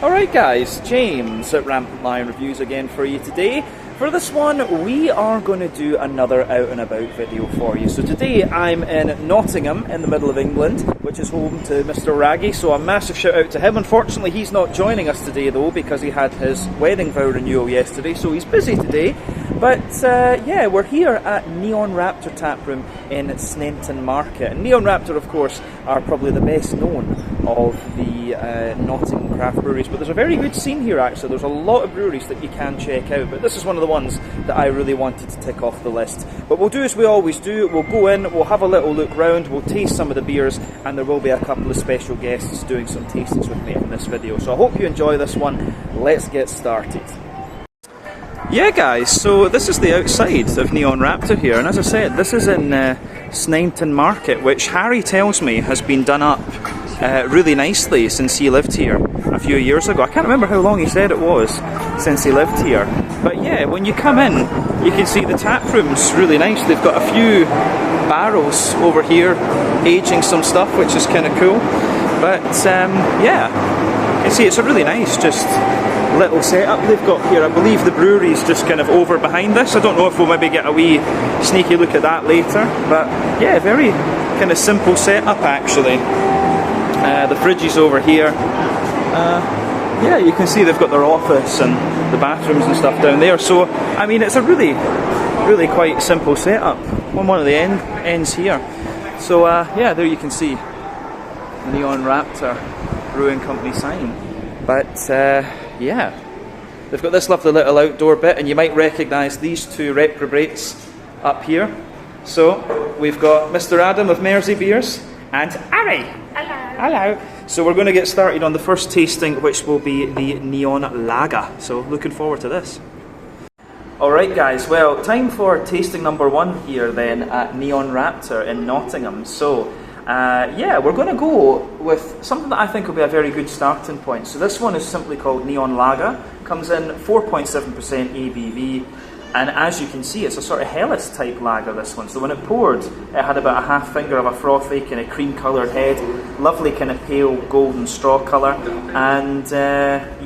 Alright guys, James at Rampant Lion Reviews again for you today. For this one, we are going to do another out and about video for you. So today I'm in Nottingham in the middle of England, which is home to Mr. Raggy, so a massive shout out to him. Unfortunately he's not joining us today though because he had his wedding vow renewal yesterday, so he's busy today. But yeah, we're here at Neon Raptor Tap Room in Sneinton Market. And Neon Raptor, of course, are probably the best known of the Nottingham craft breweries. But there's a very good scene here actually. There's a lot of breweries that you can check out. But this is one of the ones that I really wanted to tick off the list. But we'll do as we always do. We'll go in, we'll have a little look round, we'll taste some of the beers, and there will be a couple of special guests doing some tastings with me in this video. So I hope you enjoy this one. Let's get started. Yeah guys, so this is the outside of Neon Raptor here, and as I said, this is in Sneinton Market, which Harry tells me has been done up really nicely since he lived here a few years ago. I can't remember how long he said it was since he lived here, but yeah, when you come in you can see the tap room's really nice. They've got a few barrels over here aging some stuff, which is kind of cool, but yeah, you see it's a really nice just little setup they've got here. I believe the brewery's just kind of over behind this. I don't know if we'll maybe get a wee sneaky look at that later, but yeah, very kind of simple setup actually. The fridge is over here. Yeah, you can see they've got their office and the bathrooms and stuff down there, so I mean it's a really quite simple setup on one of the ends here. So yeah, there you can see the Neon Raptor Brewing Company sign. But yeah, they've got this lovely little outdoor bit, and you might recognise these two reprobates up here. So we've got Mr. Adam of Mersey Beers and Harry. Hello. So we're going to get started on the first tasting, which will be the Neon Lager. So looking forward to this. Alright guys, well, time for tasting number one here then at Neon Raptor in Nottingham. So yeah, we're going to go with something that I think will be a very good starting point. So this one is simply called Neon Lager, comes in 4.7% ABV, and as you can see it's a sort of Helles type lager, this one. So when it poured, it had about a half finger of a frothy kind of cream coloured head, lovely kind of pale golden straw colour, and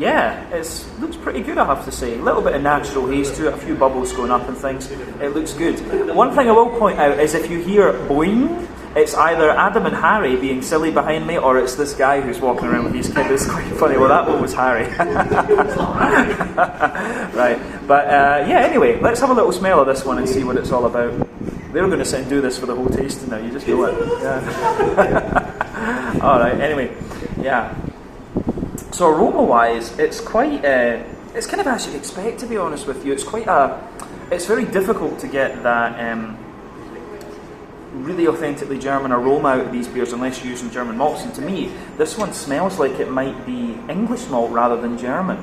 yeah, it looks pretty good I have to say. A little bit of natural haze to it, a few bubbles going up and things. It looks good. One thing I will point out is if you hear boing, it's either Adam and Harry being silly behind me, or it's this guy who's walking around with his kid. It's quite funny. Well, that one was Harry. Right, but yeah, anyway, let's have a little smell of this one and see what it's all about. They're going to sit and do this for the whole tasting now, you just know it. Yeah. Alright, anyway, yeah. So aroma-wise, it's quite, it's kind of as you'd expect, to be honest with you. It's quite it's very difficult to get that really authentically German aroma out of these beers unless you're using German malts, and to me this one smells like it might be English malt rather than German,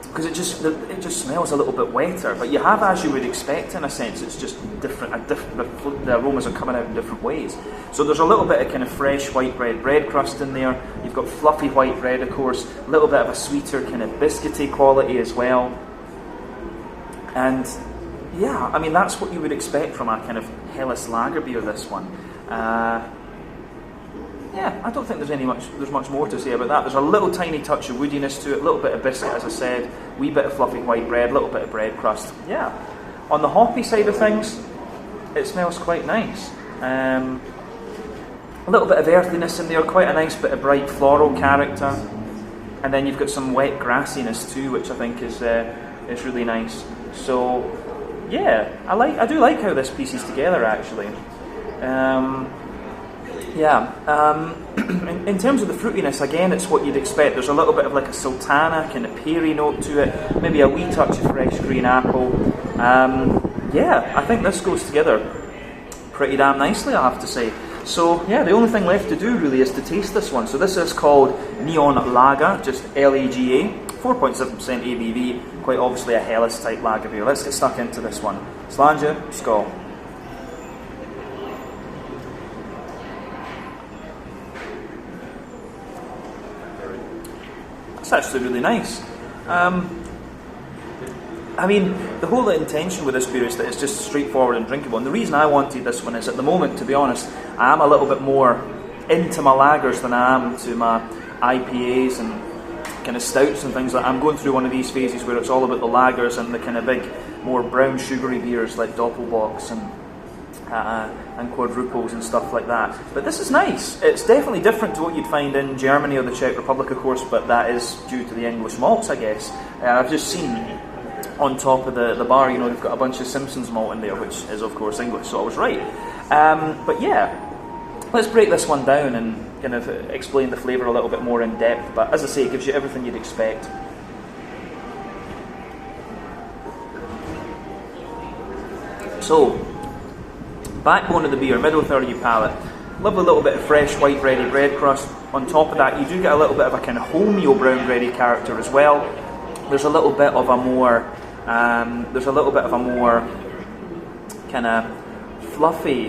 because it just smells a little bit wetter, but you have, as you would expect in a sense, it's just different, the aromas are coming out in different ways. So there's a little bit of kind of fresh white bread crust in there, you've got fluffy white bread of course, a little bit of a sweeter kind of biscuity quality as well, and yeah, I mean that's what you would expect from a kind of Helles lager beer, this one. Yeah, I don't think there's much more to say about that. There's a little tiny touch of woodiness to it, a little bit of biscuit as I said, wee bit of fluffy white bread, a little bit of bread crust. Yeah, on the hoppy side of things, it smells quite nice. A little bit of earthiness in there, quite a nice bit of bright floral character, and then you've got some wet grassiness too, which I think is really nice. So yeah, I do like how this pieces together actually. Yeah, in terms of the fruitiness, again, it's what you'd expect. There's a little bit of like a sultana, kind of peary note to it, maybe a wee touch of fresh green apple. Yeah, I think this goes together pretty damn nicely, I have to say. So yeah, the only thing left to do really is to taste this one. So this is called Neon Lager, just L-A-G-A, 4.7% ABV, quite obviously a Helles type lager beer. Let's get stuck into this one. Slàinte, skål. That's actually really nice. I mean, the whole intention with this beer is that it's just straightforward and drinkable, and the reason I wanted this one is, at the moment, to be honest, I am a little bit more into my lagers than I am to my IPAs and kind of stouts and things like that. I'm going through one of these phases where it's all about the lagers and the kind of big, more brown sugary beers like Doppelbocks and quadruples and stuff like that. But this is nice. It's definitely different to what you'd find in Germany or the Czech Republic, of course, but that is due to the English malts, I guess. I've just seen on top of the bar, you know, they've got a bunch of Simpsons malt in there, which is of course English, so I was right. But yeah, let's break this one down and kind of explain the flavour a little bit more in depth. But as I say, it gives you everything you'd expect. So, backbone of the beer, middle third of your palate. Lovely little bit of fresh white bready bread crust. On top of that, you do get a little bit of a kind of wholemeal brown bready character as well. There's a little bit of a more, kind of fluffy.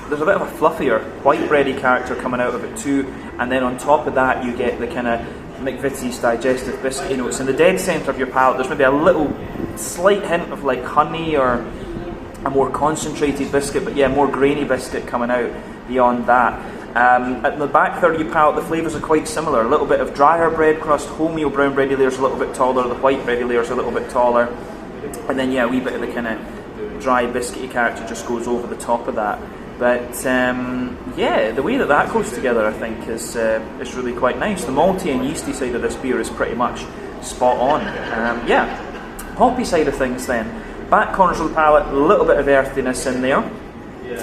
There's a bit of a fluffier white bready character coming out of it too. And then on top of that, you get the kind of McVitie's digestive biscuit. You know, it's in the dead centre of your palate. There's maybe a little slight hint of like honey or a more concentrated biscuit, but yeah, more grainy biscuit coming out beyond that. At the back third of your palate, the flavours are quite similar. A little bit of drier bread crust, wholemeal brown bready layers a little bit taller, the white bready layers a little bit taller, and then yeah, a wee bit of the kind of dry biscuity character just goes over the top of that. But yeah, the way that goes together, I think, is really quite nice. The malty and yeasty side of this beer is pretty much spot on. Yeah, hoppy side of things then. Back corners of the palate, a little bit of earthiness in there.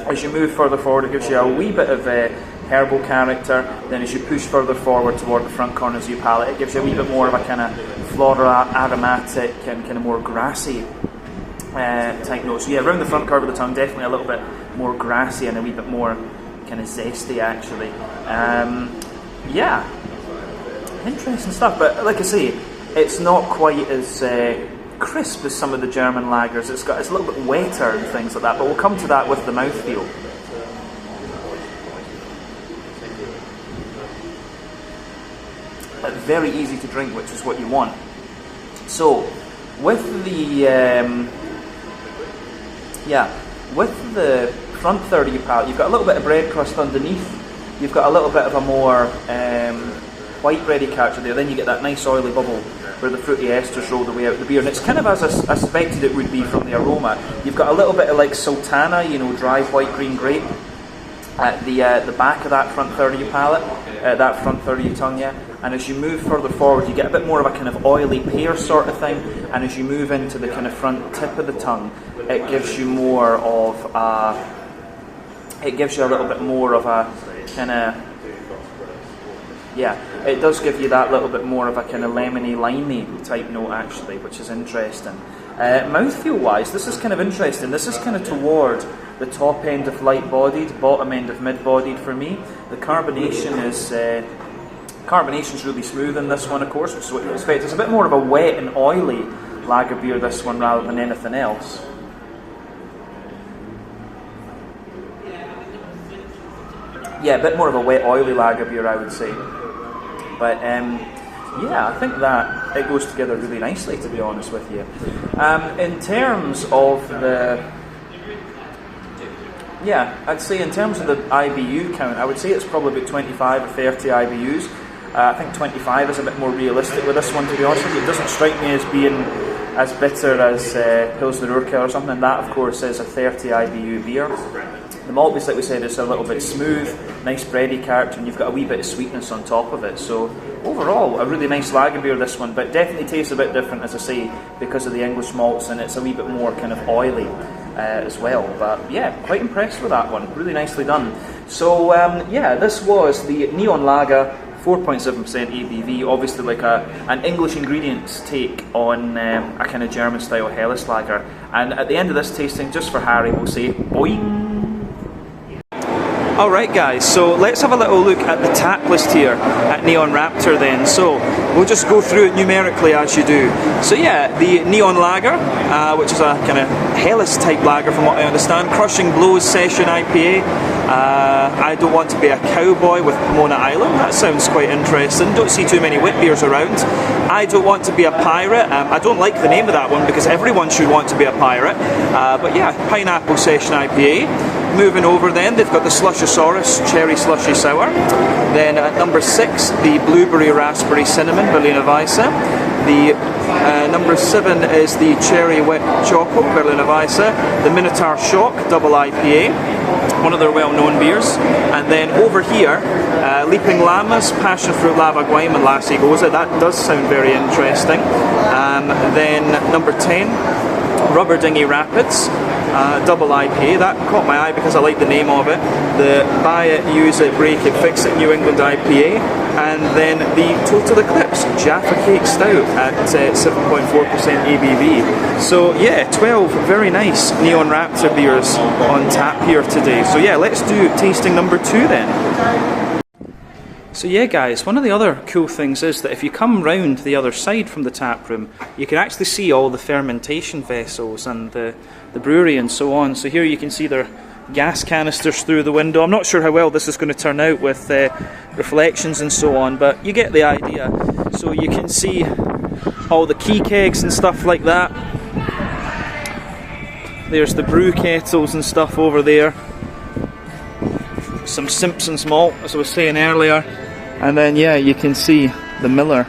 As you move further forward, it gives you a wee bit of herbal character. Then as you push further forward toward the front corners of your palate, it gives you a wee bit more of a kind of floral, aromatic, and kind of more grassy type notes. So yeah, around the front curve of the tongue, definitely a little bit more grassy and a wee bit more kind of zesty actually. Yeah, interesting stuff. But like I say, it's not quite as crisp as some of the German lagers. It's a little bit wetter and things like that. But we'll come to that with the mouthfeel. Very easy to drink, which is what you want. So, with the front third of your palate, you've got a little bit of bread crust underneath. You've got a little bit of a more white bready character there. Then you get that nice oily bubble where the fruity esters roll the way out of the beer, and it's kind of as I suspected it would be from the aroma. You've got a little bit of like sultana, you know, dry white green grape at the back of that front third of your palate, that front third of your tongue, yeah. And as you move further forward, you get a bit more of a kind of oily pear sort of thing. And as you move into the kind of front tip of the tongue, it gives you more of a. It gives you a little bit more of a kind of. Yeah, it does give you that little bit more of a kind of lemony, limey type note actually, which is interesting. Mouthfeel wise, this is kind of interesting. This is kind of toward the top end of light-bodied, bottom end of mid-bodied for me. The carbonation is. Carbonation's really smooth in this one, of course, which is what you expect. It's a bit more of a wet and oily lager beer, this one, rather than anything else. Yeah, a bit more of a wet, oily lager beer, I would say. But yeah, I think that it goes together really nicely, to be honest with you. In terms of the... Yeah, I'd say in terms of the IBU count, I would say it's probably about 25 or 30 IBUs. I think 25 is a bit more realistic with this one, to be honest with you. It doesn't strike me as being as bitter as Pilsner Urquell or something, and that, of course, is a 30 IBU beer. The malt base, like we said, is a little bit smooth, nice bready character, and you've got a wee bit of sweetness on top of it. So, overall, a really nice lager beer, this one, but definitely tastes a bit different, as I say, because of the English malts, and it's a wee bit more kind of oily as well. But yeah, quite impressed with that one. Really nicely done. So, yeah, this was the Neon Lager, 4.7% ABV, obviously like an English ingredients take on a kind of German style Helles lager. And at the end of this tasting, just for Harry, we'll say boing. Alright guys, so let's have a little look at the tap list here at Neon Raptor then. So we'll just go through it numerically as you do. So yeah, the Neon Lager, which is a kind of Helles type lager from what I understand. Crushing Blows Session IPA. I Don't Want to Be a Cowboy with Pomona Island. That sounds quite interesting. Don't see too many wit beers around. I Don't Want to Be a Pirate. I don't like the name of that one because everyone should want to be a pirate. But yeah, Pineapple Session IPA. moving over then, they've got the Slushosaurus Cherry Slushy Sour. Then at number 6, the Blueberry Raspberry Cinnamon Berliner Weisse. The number 7 is the Cherry Wet Choco Berliner Weisse. The Minotaur Shock Double IPA, one of their well-known beers. And then over here, Leaping Llamas Passion Fruit Lava Guime and Lassie Goza. That does sound very interesting. Then number 10, Rubber Dinghy Rapids Double IPA. That caught my eye because I like the name of it. The Buy It, Use It, Break It, Fix It New England IPA. And then the Total Eclipse Jaffa Cake Stout at 7.4% ABV. So yeah, 12 very nice Neon Raptor beers on tap here today. So yeah, let's do tasting number 2 then. So yeah guys, one of the other cool things is that if you come round the other side from the tap room, you can actually see all the fermentation vessels and the brewery and so on. So here you can see their gas canisters through the window. I'm not sure how well this is going to turn out with reflections and so on, but you get the idea. So you can see all the key kegs and stuff like that. There's the brew kettles and stuff over there. Some Simpsons malt, as I was saying earlier. And then yeah, you can see the Miller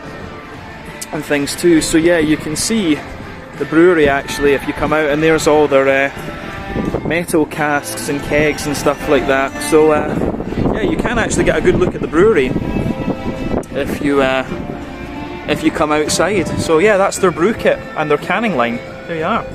and things too. So yeah, you can see the brewery actually if you come out, and there's all their metal casks and kegs and stuff like that. So yeah, you can actually get a good look at the brewery if you come outside. So yeah, that's their brew kit and their canning line. There you are.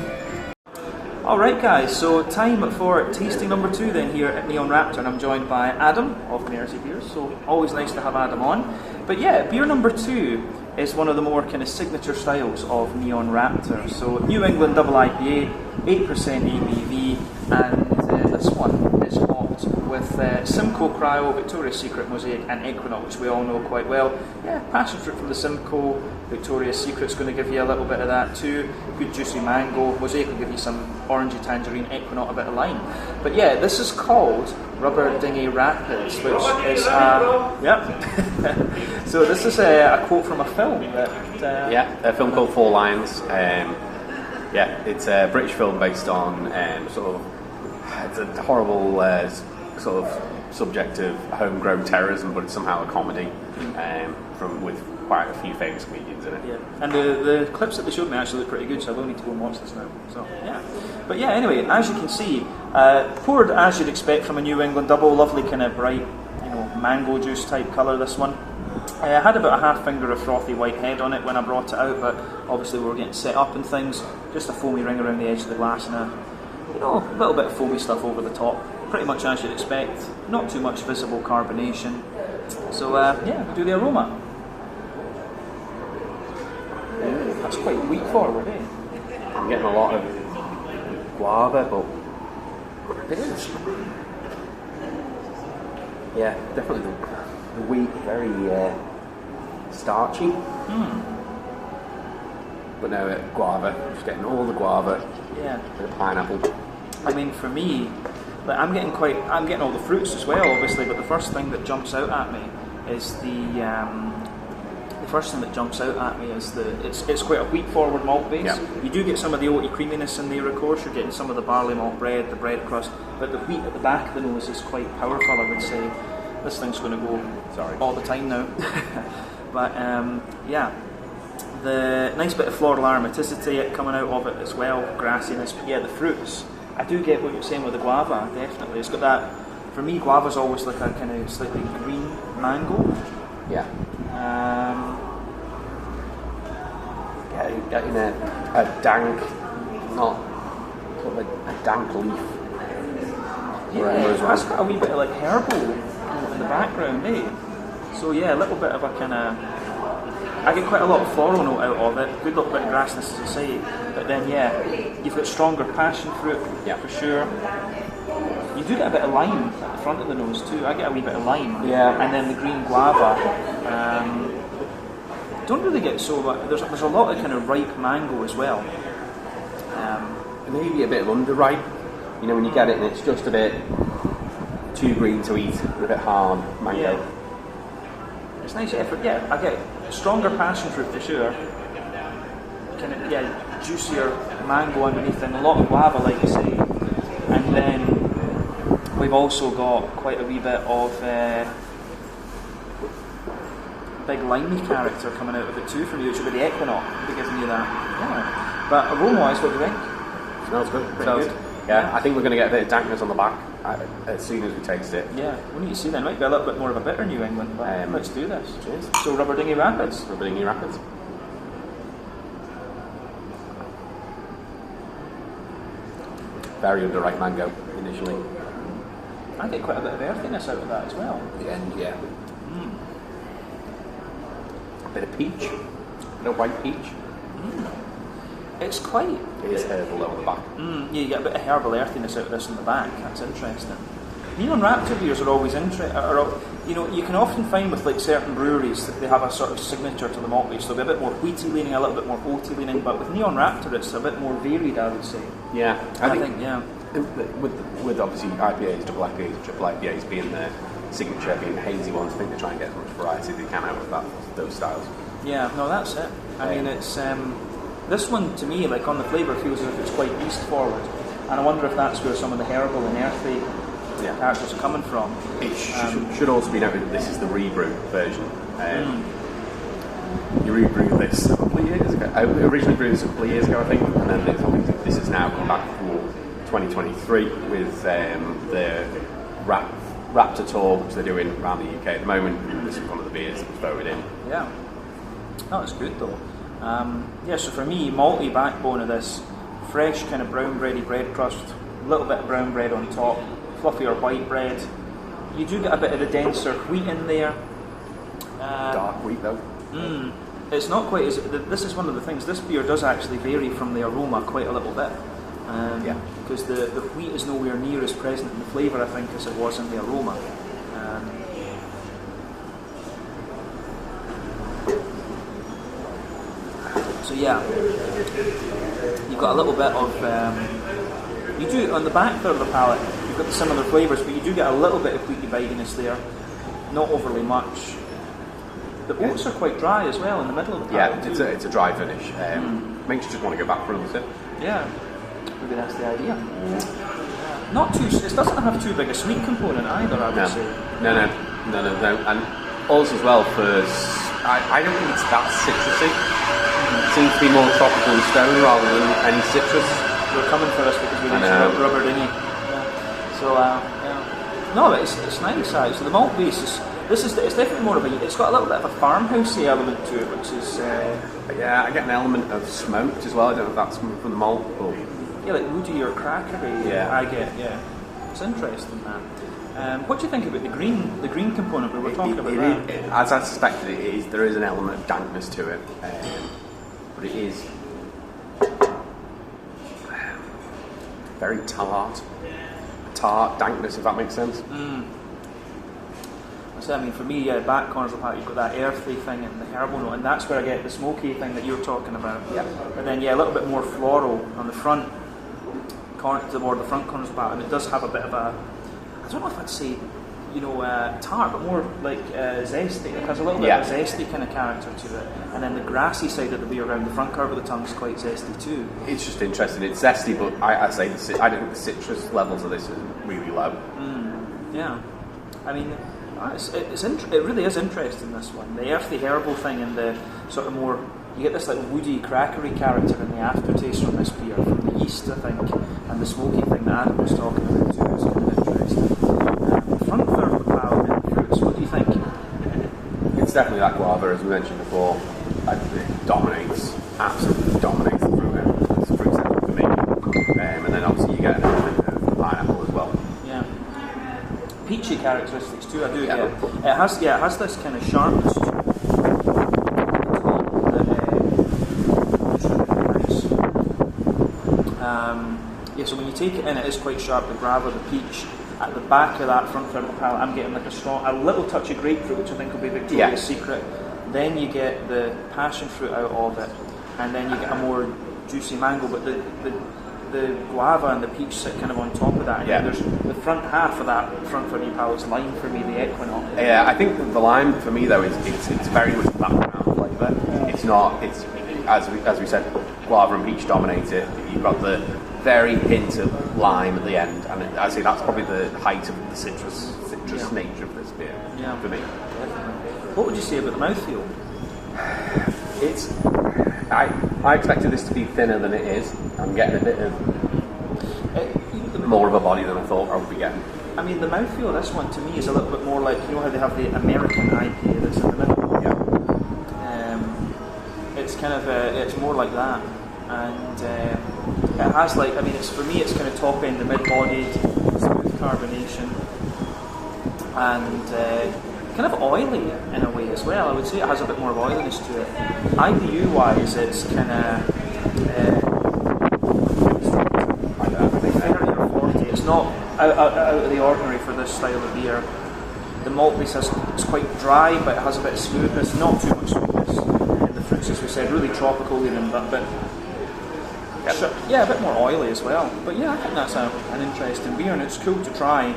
Alright guys, so time for tasting number 2 then here at Neon Raptor, and I'm joined by Adam of Mersey Beers, so always nice to have Adam on. But yeah, beer number 2 is one of the more kind of signature styles of Neon Raptor. So New England Double IPA, 8% ABV, and this one is hopped with Simcoe Cryo, Victoria's Secret Mosaic and Equinox, which we all know quite well. Yeah, passion fruit from the Simcoe, Victoria's Secret's going to give you a little bit of that too. Good juicy mango, Mosaic will give you some orangey tangerine, Equinox a bit of lime. But yeah, this is called Rubber Dinghy Rapids, which is yep. So this is a quote from a film that yeah, a film called Four Lions. Yeah, it's a British film based on sort of, it's a horrible sort of subject of homegrown terrorism, but it's somehow a comedy with quite a few famous comedians in it. Yeah, and the clips that they showed me actually look pretty good, so I will need to go and watch this now. So yeah, but yeah, anyway, as you can see, poured as you'd expect from a New England double, lovely kind of bright, you know, mango juice type colour. This one. I had about a half finger of frothy white head on it when I brought it out, but obviously we were getting set up and things. Just a foamy ring around the edge of the glass and a little bit of foamy stuff over the top. Pretty much as you'd expect. Not too much visible carbonation. So yeah, do the aroma. That's quite wheat forward, eh? I'm getting a lot of guava, but it is. Yeah, definitely the wheat, very starchy. But no, guava, just getting all the guava. Yeah. The pineapple. I mean, for me, like, I'm getting all the fruits as well, obviously. But the first thing that jumps out at me is it's quite a wheat forward malt base. Yeah. You do get some of the oaty creaminess in there, of course. You're getting some of the barley malt bread, the bread crust, but the wheat at the back of the nose is quite powerful, I would say. This thing's going to go all the time now. But yeah, the nice bit of floral aromaticity coming out of it as well, grassiness. But yeah, the fruits, I do get what you're saying with the guava, definitely. It's got that, for me, guava's always like a kind of slightly green mango. Yeah. Getting a dank, not sort of a dank leaf. Yeah, it's got a wee bit of like herbal in the background, eh? So yeah, a little bit of a kind of, I get quite a lot of floral note out of it, good little bit of grassness as I say, but then yeah, you've got stronger passion fruit, yeah, for sure. You do get a bit of lime at the front of the nose too, I get a wee bit of lime, yeah, and then the green guava. Don't really get so much, there's a lot of kind of ripe mango as well. Maybe a bit of underripe, you know, when you get it and it's just a bit too green to eat, a bit hard mango. Yeah. It's nice effort. Yeah, I get stronger passion fruit for sure. Kind of juicier mango underneath, and a lot of guava, like you say. And then We've also got quite a wee bit of big limey character coming out of it too from you, which will be the Equinox. It'll be giving you that. Yeah. But aroma-wise, what do you think? Smells good. Pretty good. Yeah, I think we're going to get a bit of dankness on the back as soon as we taste it. Yeah, we need to see then. Might be a little bit more of a bitter New England, but let's do this. Cheers. So Rubber Dinghy Rapids. Rubber Dinghy Rapids. Very underripe mango initially. I get quite a bit of earthiness out of that as well. At the end, yeah. A bit of peach. A bit of white peach. It's quite... It is herbal on the back. Yeah, you get a bit of herbal earthiness out of this in the back. That's interesting. Neon Raptor beers are always interesting. You know, you can often find with like certain breweries that they have a sort of signature to the malt base. So they'll be a bit more wheaty leaning, a little bit more oaty leaning. But with Neon Raptor, it's a bit more varied, I would say. Yeah, I think yeah. With obviously IPAs, double IPAs, triple IPAs being their signature, being the hazy ones, I think they try and get as much variety as they can out of those styles. Yeah, no, that's it. I mean, it's this one to me, like on the flavour, feels as if it's quite yeast forward, and I wonder if that's where some of the herbal and earthy characters are coming from. It should also be noted that this is the rebrew version. You rebrewed this a couple of years ago. I originally brewed this a couple of years ago, I think, and then this has now come back for 2023 with the Raptor tour, which they're doing around the UK at the moment. This is one of the beers that was voted in. Yeah, that was good though. So for me, malty backbone of this, fresh kind of brown bready bread crust, a little bit of brown bread on top, fluffier white bread. You do get a bit of the denser wheat in there. Dark wheat though. It's not quite as... This is one of the things, this beer does actually vary from the aroma quite a little bit. Because the wheat is nowhere near as present in the flavour, I think, as it was in the aroma. So yeah, you've got a little bit of... you do, on the back third of the palate, you've got the similar flavours, but you do get a little bit of wheaty bitiness there. Not overly much. The oats are quite dry as well in the middle of the palate. Yeah, it's a dry finish. Makes you just want to go back for a little sip. Yeah, maybe that's the idea. Not too. It doesn't have too big a sweet component either, I would say. No. And also as well, I don't think it's that citrusy. It seems to be more tropical and stone rather than any citrus. We're coming for us because we need Rubber Dinghy. Yeah. So no, but it's nice. So the malt base is. It's definitely more of a. It's got a little bit of a farmhousey element to it, which is. I get an element of smoked as well. I don't know if that's coming from the malt or. Yeah, like woody or crackery. Yeah. I get. Yeah, it's interesting that. What do you think about the green component we were talking about? As I suspected, it is. There is an element of dankness to it, but it is very tart dankness, if that makes sense. I mean, for me, back corners of the palate, you've got that earthy thing and the herbal note, and that's where I get the smoky thing that you're talking about. Yeah. And then, a little bit more floral on the front corner, toward the front corners of the palate, and it does have a bit of a, I don't know if I'd say, tart, but more like zesty. It has a little bit of a zesty kind of character to it. And then the grassy side of the beer around the front curve of the tongue is quite zesty too. It's just interesting. It's zesty, but I say I don't think the citrus levels of this is really low. Yeah. I mean, it really is interesting, this one. The earthy herbal thing and the sort of more, you get this like woody crackery character in the aftertaste from this beer, from the yeast, I think, and the smoky thing that Adam was talking about too is kind of interesting. The front third of the palate and the fruits, what do you think? It's definitely that guava, as we mentioned before. It absolutely dominates the fruit end. It's fruit central for me. And then obviously you get an element of pineapple as well. Yeah. Peachy characteristics too, I do get. It has this kind of sharpness to it. So when you take it in, it is quite sharp, the guava, the peach. At the back of that front third of the palate, I'm getting like a little touch of grapefruit, which I think will be Victoria's Secret. Then you get the passion fruit out of it, and then you get a more juicy mango, but the guava and the peach sit kind of on top of that. And there's the front half of that front third of the palate's lime for me, the Equinox. Yeah, I think the lime for me though it's very much background flavour. It's not. It's as we said, guava and peach dominate it. You've got the very hint of lime at the end, and I say that's probably the height of the citrus nature of this beer for me. What would you say about the mouthfeel? It's. I expected this to be thinner than it is. I'm getting a bit of more of a body than I thought I would be getting. I mean, the mouthfeel of this one to me is a little bit more like, you know how they have the American IPA that's in the middle? Yeah. It's kind of, it's more like that. And it has like, I mean, it's for me, it's kind of top end, the mid-bodied, smooth carbonation. And kind of oily in a way as well. I would say it has a bit more of oiliness to it. IBU wise, it's kind of 30 or 40. It's not out of the ordinary for this style of beer. The malt base is quite dry, but it has a bit of smoothness, not too much sweetness. And the fruits, as we said, really tropical even, but a bit more oily as well. But yeah, I think that's an interesting beer, and it's cool to try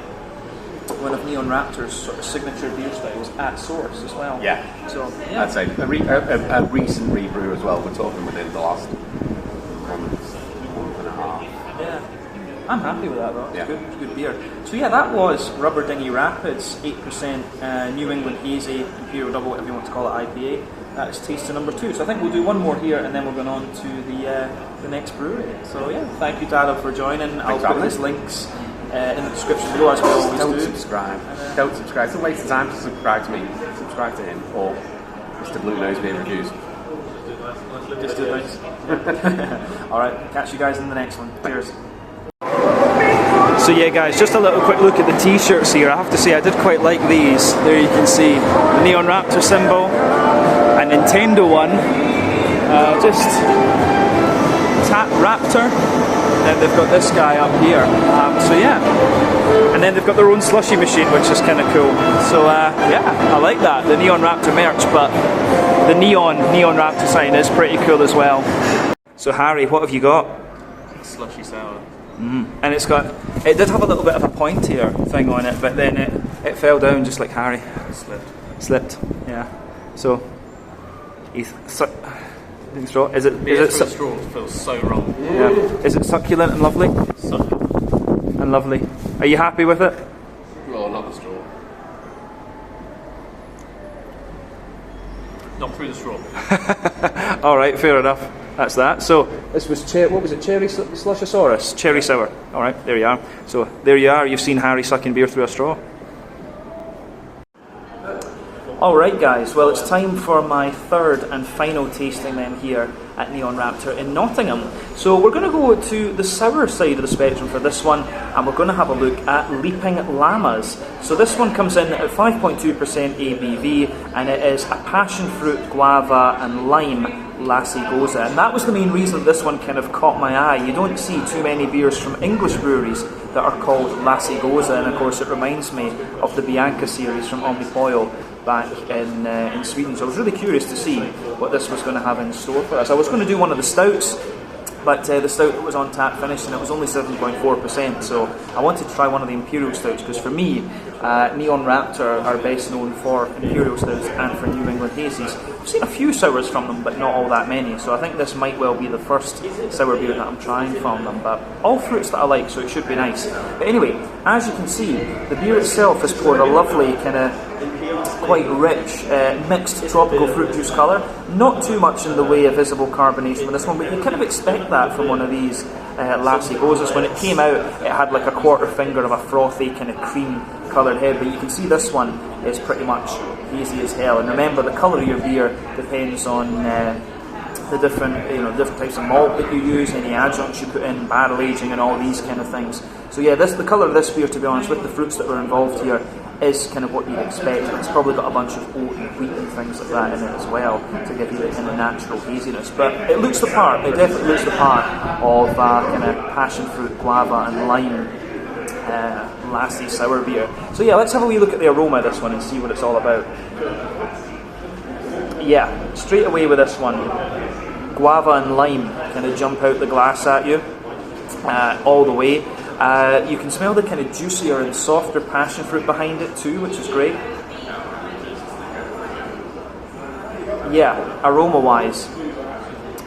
one of Neon Raptor's sort of signature beer styles at source as well. Yeah. So yeah. I'd say a recent rebrew as well. We're talking within the last month and a half. Yeah. I'm happy with that though. It's Yeah. good beer. So yeah, that was Rubber Dinghy Rapids, 8% New England Hazy, Imperial Double, whatever you want to call it, IPA. That is taster number 2. So I think we'll do one more here, and then we're going on to the next brewery. So yeah, thank you, Dado, for joining. I'll put his links in the description below, as we always Don't do. subscribe. Don't subscribe. It's a waste of time to subscribe to me. Subscribe to him or Mr. Blue Nose Beer Reviews. Just do things. Alright, catch you guys in the next one. Cheers. So yeah guys, just a little quick look at the t-shirts here. I have to say I did quite like these. There you can see the Neon Raptor symbol, a Nintendo one, just Tap Raptor, and they've got this guy up here. So yeah, and then they've got their own slushy machine, which is kind of cool. So yeah, I like that, the Neon Raptor merch, but the Neon Raptor sign is pretty cool as well. So Harry, what have you got? Slushy sour. And it did have a little bit of a pointier thing on it, but then it fell down just like Harry. Slipped, yeah. So, straw. Is it straw feels so wrong. Yeah. Is it succulent and lovely? Succulent. And lovely. Are you happy with it? Well, not the straw. Not through the straw. All right, fair enough. That's that. So this was what was it? Cherry Slushosaurus, cherry sour. All right, there you are. So there you are. You've seen Harry sucking beer through a straw. All right, guys. Well, it's time for my third and final tasting then here at Neon Raptor in Nottingham. So we're going to go to the sour side of the spectrum for this one, and we're going to have a look at Leaping Llamas. So this one comes in at 5.2% ABV, and it is a passion fruit, guava, and lime Lassie Goza, and that was the main reason this one kind of caught my eye. You don't see too many beers from English breweries that are called Lassie Goza, and of course it reminds me of the Bianca series from Omnipollo back in Sweden. So I was really curious to see what this was going to have in store for us. I was going to do one of the stouts, but the stout that was on tap finished, and it was only 7.4%, so I wanted to try one of the Imperial Stouts, because for me, Neon Raptor are best known for Imperial Stouts and for New England Hazies. I've seen a few sours from them, but not all that many, so I think this might well be the first sour beer that I'm trying from them, but all fruits that I like, so it should be nice. But anyway, as you can see, the beer itself has poured a lovely kind of quite rich mixed tropical fruit juice colour. Not too much in the way of visible carbonation with this one, but you kind of expect that from one of these Lassie Gozas. When it came out, it had like a quarter finger of a frothy kind of cream coloured head, but you can see this one is pretty much hazy as hell. And remember, the colour of your beer depends on the different types of malt that you use, any adjuncts you put in, barrel aging, and all these kind of things. So yeah, the colour of this beer, to be honest, with the fruits that are involved here, is kind of what you'd expect. It's probably got a bunch of oat and wheat and things like that in it as well to give you the kind of natural haziness. But it looks the part. It definitely looks the part of kind of passion fruit, guava, and lime Lassie sour beer. So yeah, let's have a wee look at the aroma of this one and see what it's all about. Yeah, straight away with this one, guava and lime kind of jump out the glass at you all the way. You can smell the kind of juicier and softer passion fruit behind it too, which is great. Yeah, aroma-wise,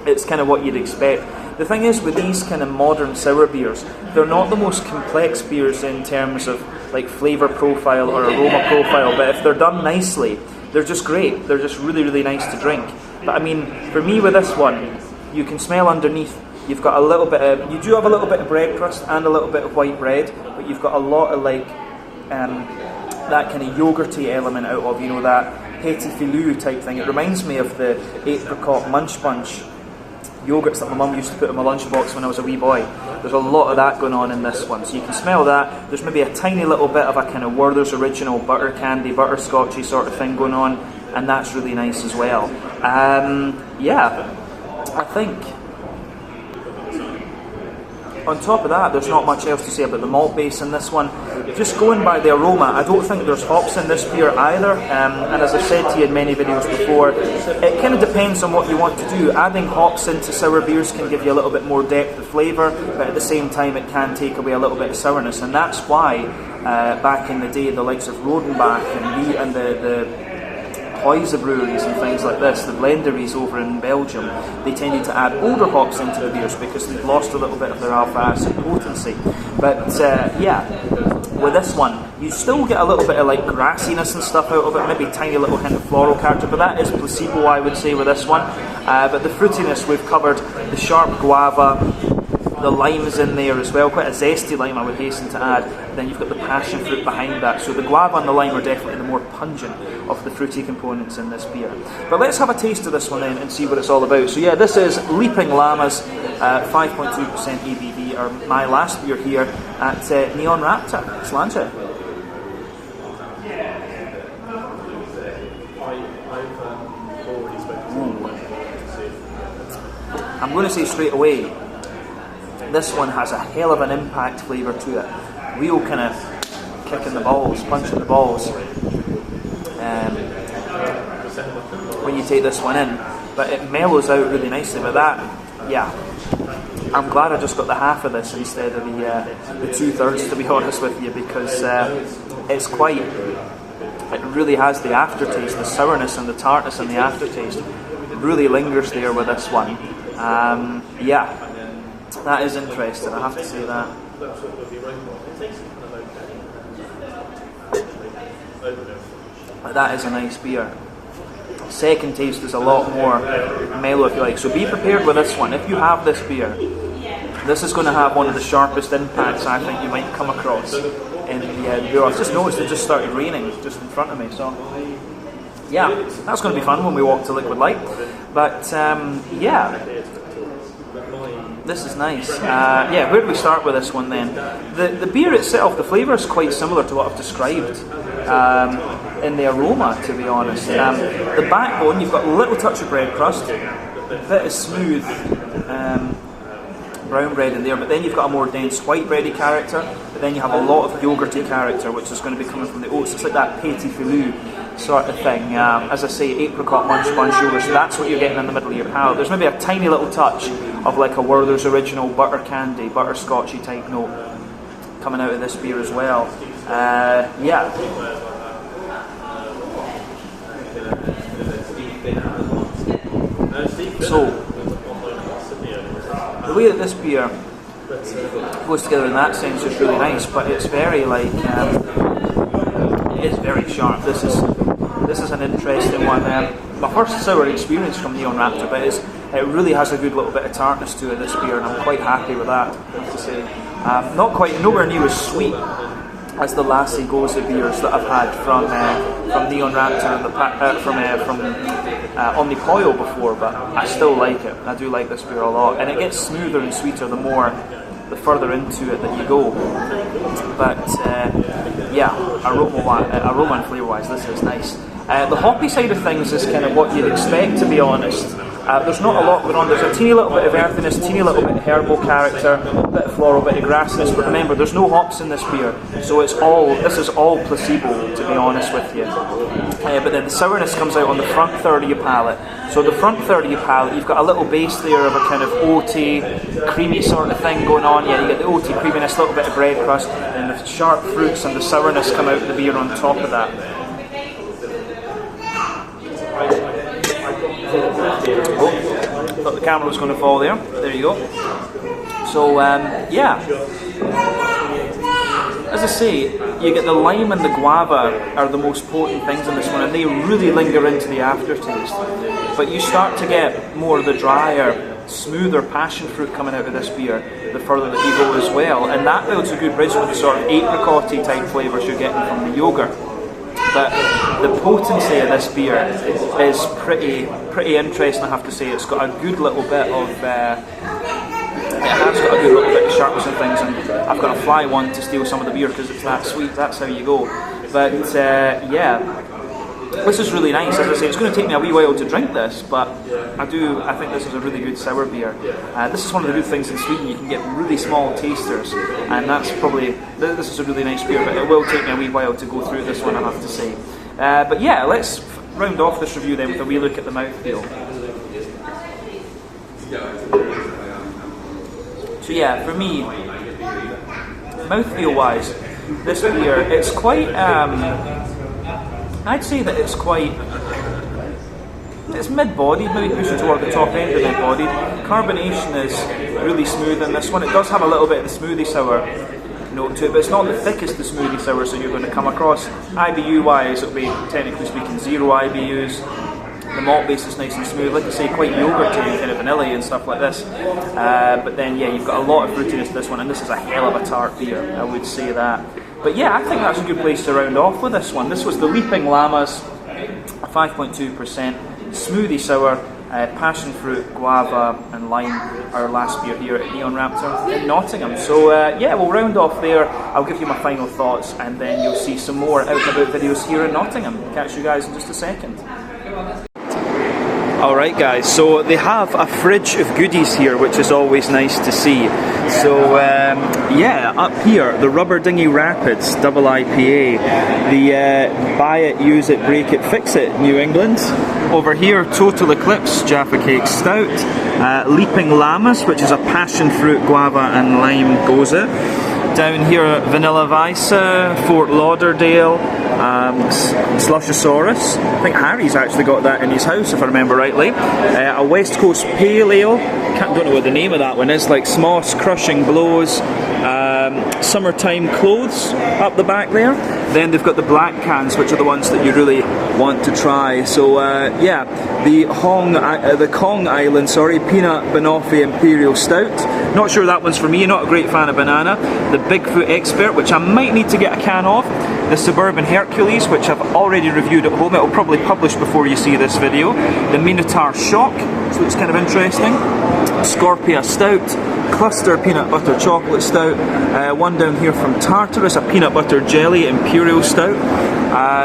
it's kind of what you'd expect. The thing is, with these kind of modern sour beers, they're not the most complex beers in terms of like flavour profile or aroma profile, but if they're done nicely, they're just great. They're just really, really nice to drink. But I mean, for me with this one, you can smell underneath, you've got a little bit of, you do have a little bit of bread crust and a little bit of white bread, but you've got a lot of like, that kind of yogurty element out of, you know, that petit filou type thing. It reminds me of the apricot munch bunch yogurts that my mum used to put in my lunchbox when I was a wee boy. There's a lot of that going on in this one, so you can smell that. There's maybe a tiny little bit of a kind of Werther's Original butter candy, butterscotchy sort of thing going on, and that's really nice as well. Yeah, I think on top of that, there's not much else to say about the malt base in this one. Just going by the aroma, I don't think there's hops in this beer either, and as I've said to you in many videos before, it kind of depends on what you want to do. Adding hops into sour beers can give you a little bit more depth of flavour, but at the same time it can take away a little bit of sourness, and that's why back in the day the likes of Rodenbach and the Huize breweries and things like this, the blenderies over in Belgium, they tended to add older hops into the beers because they'd lost a little bit of their alpha acid potency. But yeah, with this one, you still get a little bit of like grassiness and stuff out of it, maybe a tiny little hint of floral character, but that is placebo, I would say, with this one. But the fruitiness, we've covered the sharp guava, the lime is in there as well, quite a zesty lime I would hasten to add. Then you've got the passion fruit behind that, so the guava and the lime are definitely the more pungent of the fruity components in this beer. But let's have a taste of this one then and see what it's all about. So yeah, this is Leaping Llamas, 5.2% ABV, or my last beer here at Neon Raptor. Sláinte. I'm going to say straight away, this one has a hell of an impact flavour to it. Real kind of kick in the balls, punch in the balls when you take this one in. But it mellows out really nicely. But that, yeah, I'm glad I just got the half of this instead of the 2/3, to be honest with you, because it's quite, it really has the aftertaste, the sourness and the tartness and the aftertaste. It really lingers there with this one. Yeah. That is interesting, I have to say that. That is a nice beer. Second taste is a lot more mellow, if you like. So be prepared with this one. If you have this beer, this is going to have one of the sharpest impacts I think you might come across in the beer. I've just noticed it just started raining just in front of me, so yeah, that's going to be fun when we walk to Liquid Light. But yeah, this is nice. Yeah, where do we start with this one then? The beer itself, the flavour is quite similar to what I've described in the aroma, to be honest. The backbone, you've got a little touch of bread crust, a bit of smooth brown bread in there, but then you've got a more dense white bready character, but then you have a lot of yogurty character, which is going to be coming from the oats. It's like that petit filou sort of thing. As I say, apricot munch bunch yogurt, so that's what you're getting in the middle of your palate. There's maybe a tiny little touch of like a Werther's Original butter candy, butterscotchy type note coming out of this beer as well. Yeah. So, the way that this beer goes together in that sense is really nice, but it's very like, it is very sharp. This is an interesting one. My first sour experience from Neon Raptor, but it really has a good little bit of tartness to it, this beer, and I'm quite happy with that, I have to say. Nowhere near as sweet as the Lassie Goza beers that I've had from Neon Raptor and from Omnipoyo before, but I still like it. I do like this beer a lot, and it gets smoother and sweeter the further into it that you go. But yeah, aroma and flavour wise, this is nice. The hoppy side of things is kind of what you'd expect, to be honest. There's not a lot going on. There's a teeny little bit of earthiness, teeny little bit of herbal character, a bit of floral, bit of grassiness, but remember, there's no hops in this beer, so this is all placebo, to be honest with you. But then the sourness comes out on the front third of your palate. So the front third of your palate, you've got a little base there of a kind of oaty, creamy sort of thing going on. Yeah, you get the oaty creaminess, a little bit of bread crust, and the sharp fruits and the sourness come out of the beer on top of that. Oh, got the the camera was going to fall there. There you go. So yeah, as I say, you get the lime and the guava are the most potent things in this one, and they really linger into the aftertaste. But you start to get more of the drier, smoother passion fruit coming out of this beer the further that you go as well, and that builds a good bridge with the sort of apricot-y type flavours you're getting from the yogurt. But the potency of this beer is pretty interesting, I have to say. It's got a good little bit of it has got a good little bit of sharpness and things, and I've got to fly one to steal some of the beer because it's that sweet. That's how you go. But yeah, this is really nice. As I say, it's going to take me a wee while to drink this, but I think this is a really good sour beer. This is one of the good things in Sweden. You can get really small tasters, and that's probably, this is a really nice beer, but it will take me a wee while to go through this one, I have to say. But yeah, let's round off this review then with a wee look at the mouthfeel. So yeah, for me, mouthfeel wise, this beer, it's quite, I'd say that it's mid-bodied, maybe pushing toward the top end of mid-bodied. Carbonation is really smooth in this one. It does have a little bit of the smoothie sour note to it, but it's not the thickest the smoothie sour so you're going to come across. IBU wise, it'll be, technically speaking, 0 IBUs. The malt base is nice and smooth, like I say, quite yogurty and kind of vanilla and stuff like this. But then yeah, you've got a lot of fruitiness to this one, and this is a hell of a tart beer, I would say that. But yeah, I think that's a good place to round off with this one. This was the Leaping Llamas, 5.2%, smoothie sour, passion fruit, guava and lime, our last beer here at Neon Raptor in Nottingham. So yeah, we'll round off there. I'll give you my final thoughts, and then you'll see some more out and about videos here in Nottingham. Catch you guys in just a second. Alright guys, so they have a fridge of goodies here, which is always nice to see. So yeah, up here, the Rubber Dinghy Rapids Double IPA, the Buy It, Use It, Break It, Fix It New England. Over here, Total Eclipse Jaffa Cake Stout, Leaping Llamas, which is a passion fruit, guava and lime goza. Down here, Vanilla Vice, Fort Lauderdale, Slushosaurus. I think Harry's actually got that in his house, if I remember rightly. A West Coast Pale Ale. Don't know what the name of that one is. Like Smoss, Crushing Blows, Summertime Clothes up the back there. Then they've got the black cans, which are the ones that you really want to try. So yeah, the Kong Island, Peanut Banoffee Imperial Stout. Not sure that one's for me, not a great fan of banana. The Bigfoot Expert, which I might need to get a can of. The Suburban Hercules, which I've already reviewed at home. It'll probably publish before you see this video. The Minotaur Shock, so it's kind of interesting. Scorpia Stout, Cluster Peanut Butter Chocolate Stout, one down here from Tartarus, a Peanut Butter Jelly Imperial Stout,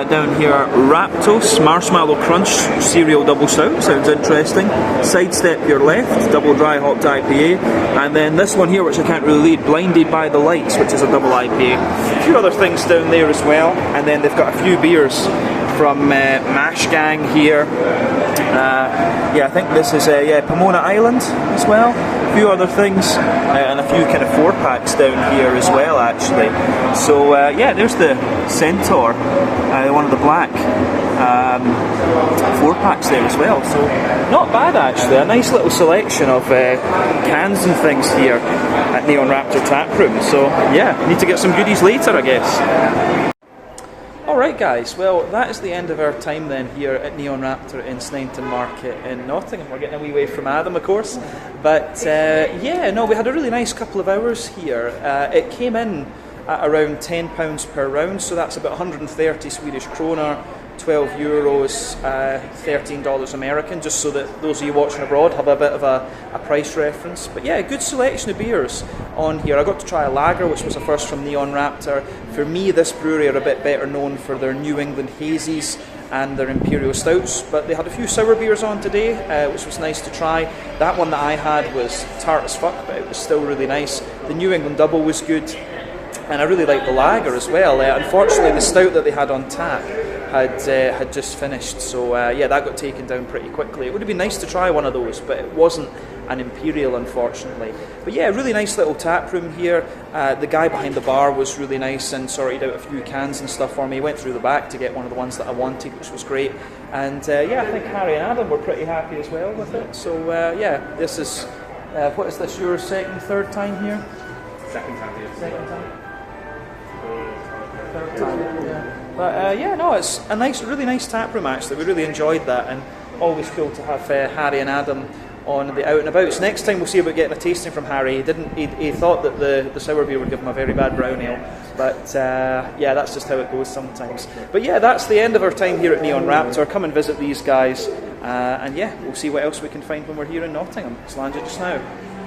down here Raptos Marshmallow Crunch Cereal Double Stout, sounds interesting. Sidestep Your Left, Double Dry Hopped IPA, and then this one here, which I can't really read, Blinded by the Lights, which is a double IPA. A few other things down there as well, and then they've got a few beers from Mash Gang here. Yeah, I think this is Pomona Island as well. A few other things, and a few kind of 4-packs down here as well, actually. So yeah, there's the Centaur, one of the black 4-packs there as well. So not bad actually. A nice little selection of cans and things here at Neon Raptor Tap Room. So yeah, need to get some goodies later, I guess. Alright guys, well that is the end of our time then here at Neon Raptor in Sneinton Market in Nottingham. We're getting a wee way from Adam, of course, but yeah, no, we had a really nice couple of hours here. It came in at around £10 per round, so that's about 130 Swedish kroner, 12 euros, $13 American, just so that those of you watching abroad have a bit of a price reference. But yeah, a good selection of beers on here. I got to try a lager, which was a first from Neon Raptor. For me, this brewery are a bit better known for their New England Hazies and their Imperial Stouts, but they had a few sour beers on today, which was nice to try. That one that I had was tart as fuck, but it was still really nice. The New England Double was good, and I really liked the lager as well. Unfortunately, the stout that they had on tap had just finished. So yeah, that got taken down pretty quickly. It would have been nice to try one of those, but it wasn't an Imperial, unfortunately. But yeah, really nice little tap room here. The guy behind the bar was really nice and sorted out a few cans and stuff for me. Went through the back to get one of the ones that I wanted, which was great. And yeah, I think Harry and Adam were pretty happy as well with it. So yeah, this is what is this? Your third time here? Second time here. Second time. Third time. Yeah. But yeah, no, it's a really nice tap room actually. We really enjoyed that, and always cool to have Harry and Adam on the out and about. So next time we'll see about getting a tasting from Harry. He thought that the sour beer would give him a very bad brown ale, but yeah, that's just how it goes sometimes. But yeah, that's the end of our time here at Neon Raptor. Come and visit these guys, and yeah, we'll see what else we can find when we're here in Nottingham. It's landed just now.